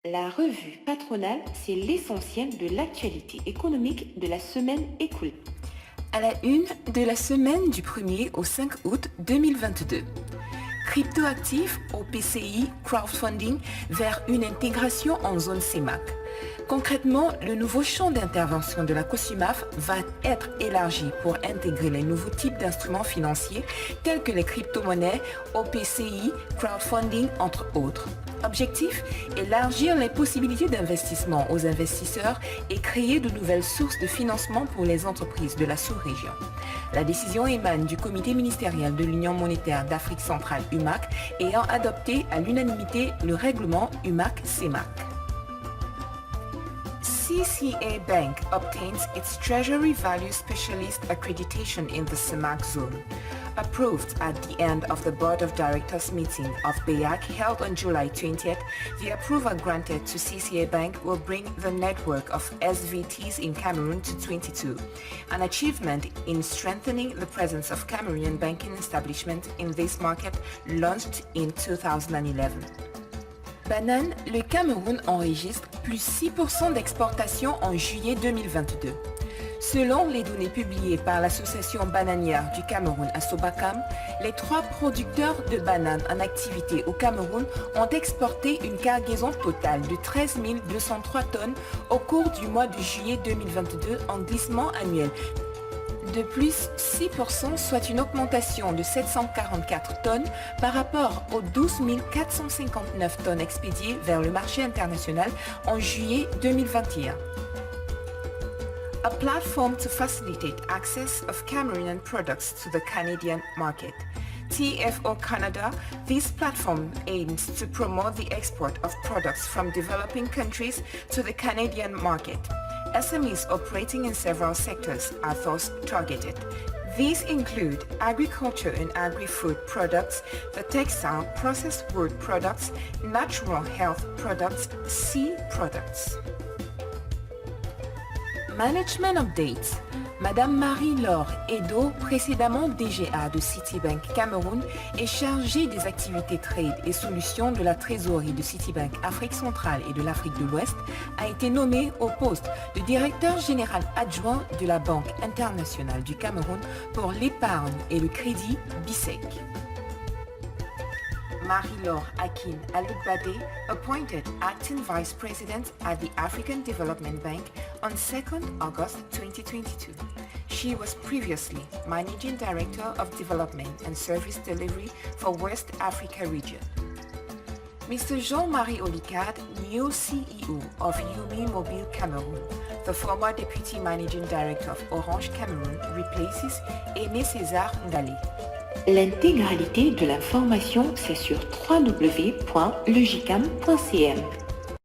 La revue patronale, c'est l'essentiel de l'actualité économique de la semaine écoulée. À la une de la semaine du 1er au 5 août 2022. Cryptoactifs au PCI crowdfunding vers une intégration en zone CEMAC. Concrètement, le nouveau champ d'intervention de la COSUMAF va être élargi pour intégrer les nouveaux types d'instruments financiers tels que les crypto-monnaies, OPCI, crowdfunding entre autres. Objectif, élargir les possibilités d'investissement aux investisseurs et créer de nouvelles sources de financement pour les entreprises de la sous-région. La décision émane du comité ministériel de l'Union monétaire d'Afrique centrale UMAC ayant adopté à l'unanimité le règlement UMAC-CEMAC. CCA Bank obtains its Treasury Value Specialist accreditation in the CEMAC zone. Approved at the end of the Board of Directors meeting of BEAC held on July 20th, the approval granted to CCA Bank will bring the network of SVTs in Cameroon to 22, an achievement in strengthening the presence of Cameroonian banking establishments in this market launched in 2011. Banane, le Cameroun enregistre plus 6% d'exportation en juillet 2022. Selon les données publiées par l'association bananière du Cameroun Asobacam, les 3 producteurs de bananes en activité au Cameroun ont exporté une cargaison totale de 13 203 tonnes au cours du mois de juillet 2022 en glissement annuel de plus 6%, soit une augmentation de 744 tonnes par rapport aux 12 459 tonnes expédiées vers le marché international en juillet 2021. A platform to facilitate access of Cameroonian products to the Canadian market. TFO Canada, this platform aims to promote the export of products from developing countries to the Canadian market. SMEs operating in several sectors are thus targeted. These include agriculture and agri-food products, the textile, processed wood products, natural health products, sea products. Management updates. Madame Marie-Laure Edo, précédemment DGA de Citibank Cameroun, est chargée des activités trade et solutions de la trésorerie de Citibank Afrique centrale et de l'Afrique de l'Ouest, a été nommée au poste de directeur général adjoint de la Banque internationale du Cameroun pour l'épargne et le crédit BICEC. Marie-Laure Akin Aloubade, appointed acting vice president at the African Development Bank on 2nd August 2022. She was previously managing director of development and service delivery for West Africa region. Mr. Jean-Marie Olicard, new CEO of Yumi Mobile Cameroon, the former deputy managing director of Orange Cameroon, replaces Aimé César Ndalé. L'intégralité de l'information, c'est sur www.legicam.cm.